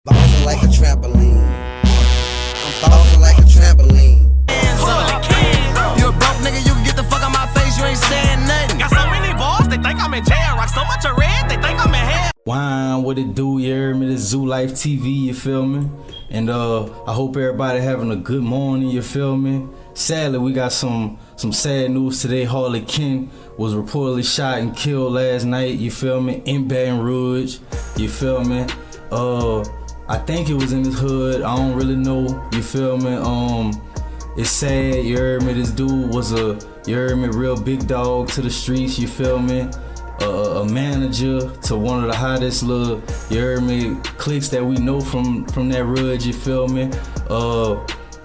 bouncing like a trampoline. I'm bouncing like a trampoline. You a broke nigga, you can get the fuck out my face, you ain't saying nothing. Got so many balls, they think I'm in jail. Rock so much of red, they think I'm in hell. Wine, what it do, you hear me? This Zoo Life TV, you feel me? And I hope everybody having a good morning, you feel me? Sadly, we got some sad news today. Harley was reportedly shot and killed last night, you feel me? In Baton Rouge, you feel me? I think it was in his hood, I don't really know, you feel me? It's sad, you heard me? This dude was you heard me, real big dog to the streets, you feel me? A manager to one of the hottest little, you heard me, cliques that we know from that Rouge, you feel me?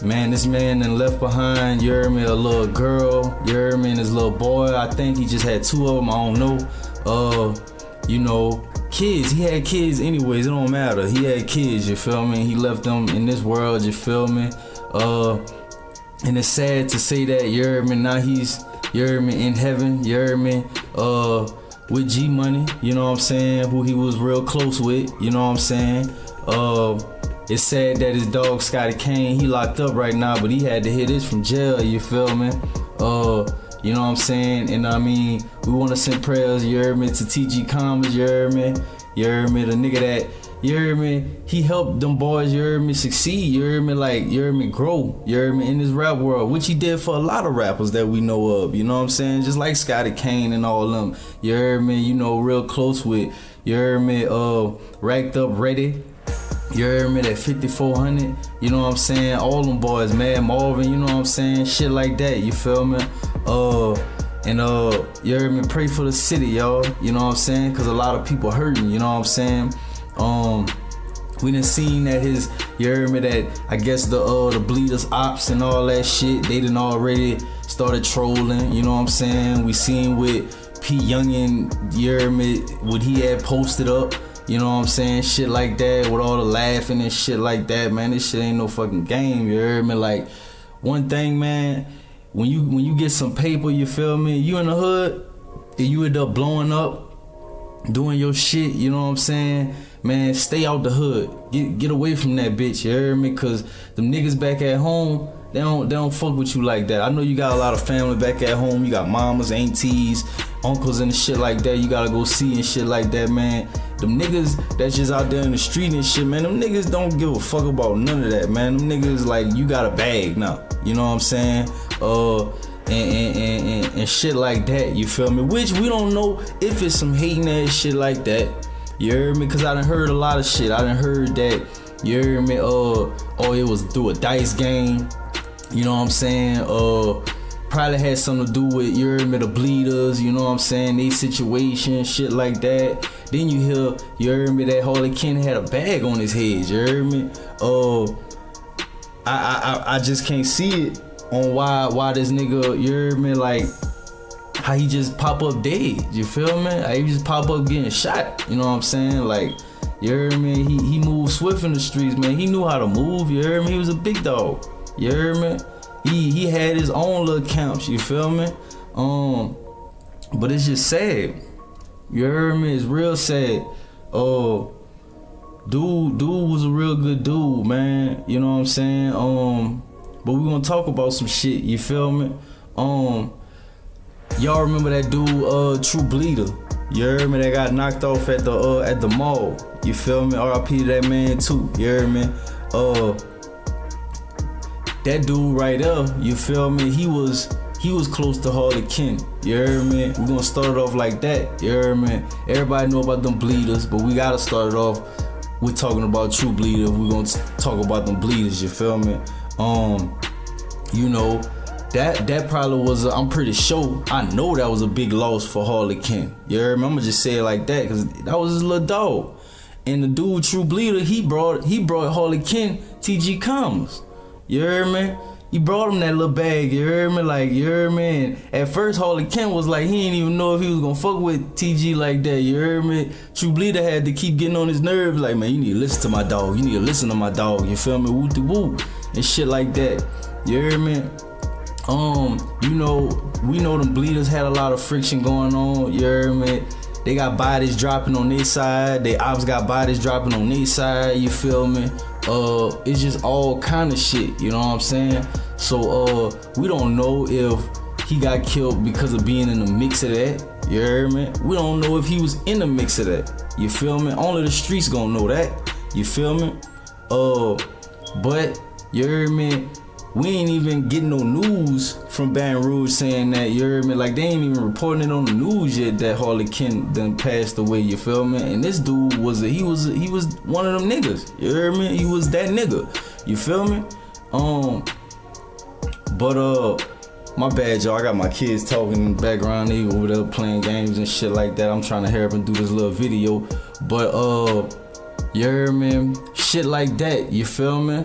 Man, this man then left behind, you heard me, a little girl, you heard me, and his little boy. I think he just had two of them, I don't know. You know, kids, he had kids anyways, it don't matter. He had kids, you feel me? He left them in this world, you feel me? And it's sad to say that, you heard me, now he's, you heard me, in heaven, you heard me, with G Money, you know what I'm saying, who he was real close with, you know what I'm saying. It's sad that his dog Scotty Kane, he locked up right now, but he had to hit this from jail, you feel me? You know what I'm saying? And I mean, we want to send prayers, you heard me, to TG Commas, you heard me? You heard me, the nigga that, you heard me, he helped them boys, you heard me, succeed, you heard me, like, you heard me, grow, you heard me, in this rap world, which he did for a lot of rappers that we know of, you know what I'm saying? Just like Scotty Kane and all them, you heard me, you know, real close with, you heard me, Racked Up Ready, you heard me, that 5400, you know what I'm saying? All them boys, Mad Marvin, you know what I'm saying? Shit like that, you feel me? And you heard me, pray for the city, y'all, you know what I'm saying? Cause a lot of people hurting, you know what I'm saying? We done seen that you heard me, that I guess the Bleeders ops and all that shit, they done already started trolling, you know what I'm saying? We seen with P Youngin, you heard me, what he had posted up, you know what I'm saying? Shit like that, with all the laughing and shit like that, man. This shit ain't no fucking game, you heard me? Like, one thing, man, when you get some paper, you feel me? You in the hood, and you end up blowing up, doing your shit, you know what I'm saying? Man, stay out the hood. Get away from that bitch, you heard me? Cause them niggas back at home, they don't fuck with you like that. I know you got a lot of family back at home. You got mamas, aunties, uncles and shit like that. You gotta go see and shit like that, man. Them niggas that's just out there in the street and shit, man, them niggas don't give a fuck about none of that, man. Them niggas, like, you got a bag now, you know what I'm saying? And shit like that, you feel me? Which we don't know if it's some hating ass shit like that, you heard me? Cause I done heard a lot of shit. I done heard that, you heard me, it was through a dice game, you know what I'm saying? Probably had something to do with, you heard me, the Bleeders, you know what I'm saying, they situation, shit like that. Then you heard me, that Harley had a bag on his head, you heard me? I just can't see it on why this nigga, you heard me, like, how he just pop up dead, you feel me? How he just pop up getting shot, you know what I'm saying? Like, you heard me, he moved swift in the streets, man. He knew how to move, you heard me? He was a big dog, you heard me? He had his own little camps, you feel me? But it's just sad. You heard me? It's real sad. Dude was a real good dude, man. You know what I'm saying? But we gonna talk about some shit, you feel me? Y'all remember that dude, True Bleeder? You heard me? That got knocked off at the mall. You feel me? R.I.P to that man too. You heard me? That dude right there, you feel me? He was close to Harley. You heard me? We're gonna start it off like that. You heard me? Everybody know about them Bleeders, but we gotta start it off with talking about True Bleeder. We're gonna talk about them Bleeders, you feel me? You know, that probably was I'm pretty sure, I know that was a big loss for Harley. You heard me? I'ma just say it like that, cause that was his little dog. And the dude True Bleeder, he brought Harley TG Commas. You heard me? He brought him that little bag, you heard me? Like, you heard me? And at first, Harley was like, he didn't even know if he was gonna fuck with TG like that, you heard me? True Bleeder had to keep getting on his nerves, like, man, you need to listen to my dog, you feel me? Woo-de-woo, and shit like that, you heard me? You know, we know them Bleeders had a lot of friction going on, you heard me? they got bodies dropping on their side. They ops got bodies dropping on their side. You feel me? It's just all kind of shit. You know what I'm saying? So we don't know if he got killed because of being in the mix of that. You heard me? We don't know if he was in the mix of that. You feel me? Only the streets gonna know that. You feel me? But you heard me? We ain't even getting no news from Baton Rouge saying that, you heard me? Like, they ain't even reporting it on the news yet that Harley Ken done passed away, you feel me? And this dude he was one of them niggas, you heard me? He was that nigga, you feel me? My bad, y'all. I got my kids talking in the background. They over there playing games and shit like that. I'm trying to hurry up and do this little video. But, you heard me? Shit like that, you feel me?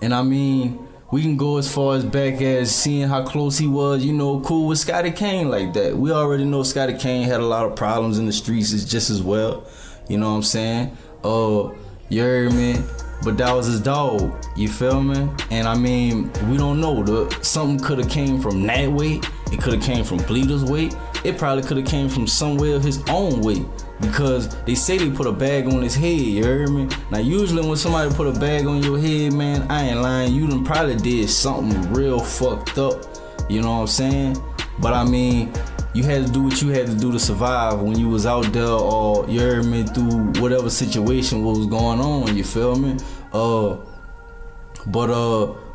And I mean, we can go as far as back as seeing how close he was, you know, cool with Scotty Kane like that. We already know Scotty Kane had a lot of problems in the streets just as well. You know what I'm saying? You heard me? But that was his dog, you feel me? And I mean, we don't know. Something could have came from that way. It could have came from Bleeder's way. It probably could have came from somewhere of his own way. Because they say they put a bag on his head, you heard me? Now usually when somebody put a bag on your head, man, I ain't lying, you done probably did something real fucked up. You know what I'm saying? But I mean, you had to do what you had to do to survive when you was out there, or you heard me, through whatever situation was going on, you feel me?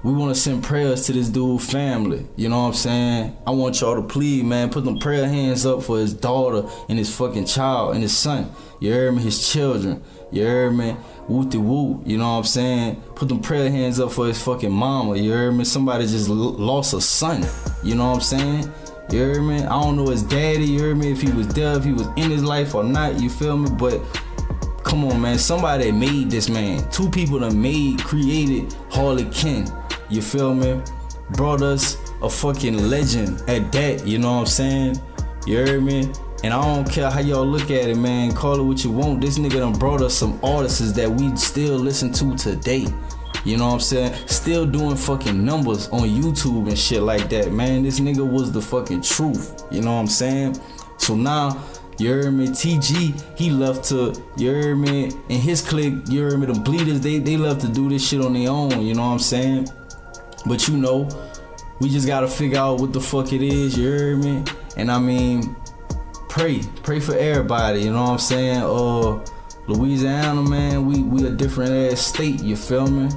We want to send prayers to this dude's family, you know what I'm saying? I want y'all to please, man, put them prayer hands up for his daughter and his fucking child and his son, you heard me? His children, you heard me? Woo-de-woo, you know what I'm saying? Put them prayer hands up for his fucking mama, you heard me? Somebody just lost a son, you know what I'm saying? You heard me? I don't know his daddy, you heard me? If he was there, if he was in his life or not, you feel me? But come on, man, somebody made this man. Two people that created Harley Ken, you feel me? Brought us a fucking legend at that, you know what I'm saying? You heard me? And I don't care how y'all look at it, man, call it what you want. This nigga done brought us some artists that we still listen to today. You know what I'm saying? Still doing fucking numbers on YouTube and shit like that, man. This nigga was the fucking truth. You know what I'm saying? So now, you heard me, TG, he left to, you heard me, and his clique, you heard me, the Bleeders, they love to do this shit on their own, you know what I'm saying? But you know, we just gotta figure out what the fuck it is, you heard me? And I mean, pray for everybody, you know what I'm saying? Louisiana, man, we a different ass state, you feel me?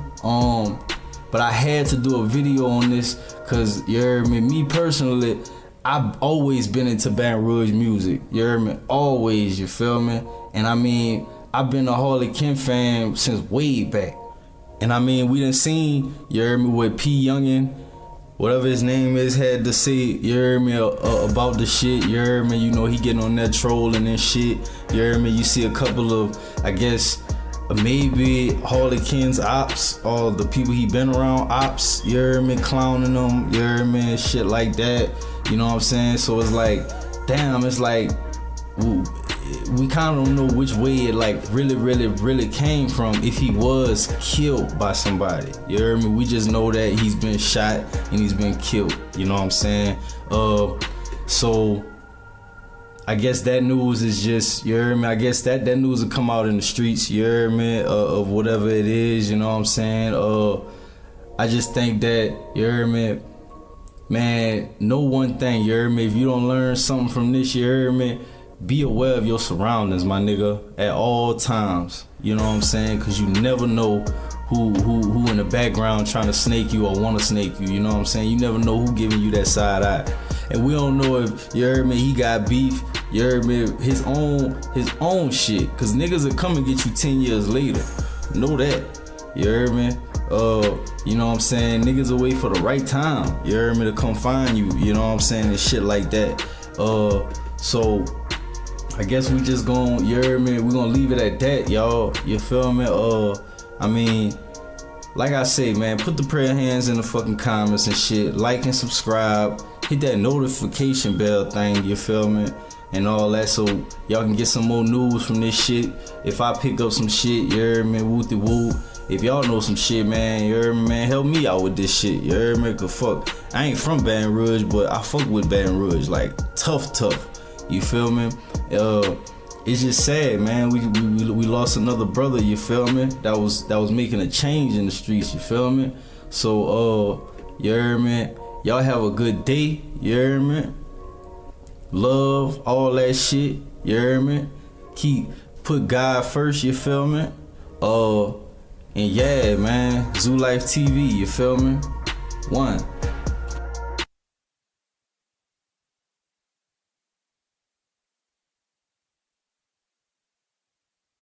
But I had to do a video on this, cause you heard me personally, I've always been into Baton Rouge music, you heard me? Always, you feel me? And I mean, I've been a Harley Ken fan since way back. And I mean, we done seen, you heard me, with P. Youngin, whatever his name is, had to say, you heard me, about the shit, you heard me, you know, he getting on that trolling and shit, you heard me, you see a couple of, I guess, maybe Harley Ken's ops, or the people he been around, ops, you heard me, clowning them, you heard me, shit like that, you know what I'm saying? So it's like, damn, it's like, we kind of don't know which way it like really came from, if he was killed by somebody, you heard me? We just know that he's been shot and he's been killed, you know what I'm saying? So I guess that news is just, you heard me? I guess that news will come out in the streets, you heard me? Of whatever it is, you know what I'm saying? I just think that, you heard me? Man, know one thing, you heard me? If you don't learn something from this, you heard me? Be aware of your surroundings, my nigga, at all times. You know what I'm saying? Cause you never know who in the background trying to snake you or want to snake you. You know what I'm saying? You never know who giving you that side eye. And we don't know if, you heard me, he got beef, you heard me, his own shit. Cause niggas will come and get you 10 years later. Know that. You heard me? You know what I'm saying? Niggas will wait for the right time. You heard me, to come find you. You know what I'm saying? And shit like that. So I guess we just gon', you heard me, we gonna leave it at that, y'all. You feel me? I mean, like I say, man, put the prayer hands in the fucking comments and shit. Like and subscribe. Hit that notification bell thing, you feel me? And all that, so y'all can get some more news from this shit. If I pick up some shit, you heard me, woo-de-woo. If y'all know some shit, man, you heard me, man, help me out with this shit, you heard me? Cause fuck, I ain't from Baton Rouge, but I fuck with Baton Rouge, like tough. You feel me? It's just sad, man. We lost another brother. You feel me? That was making a change in the streets. You feel me? So you heard me? Y'all have a good day. You heard me? Love, all that shit. You heard me? Put God first. You feel me? And yeah, man. Zoo Life TV. You feel me? 1.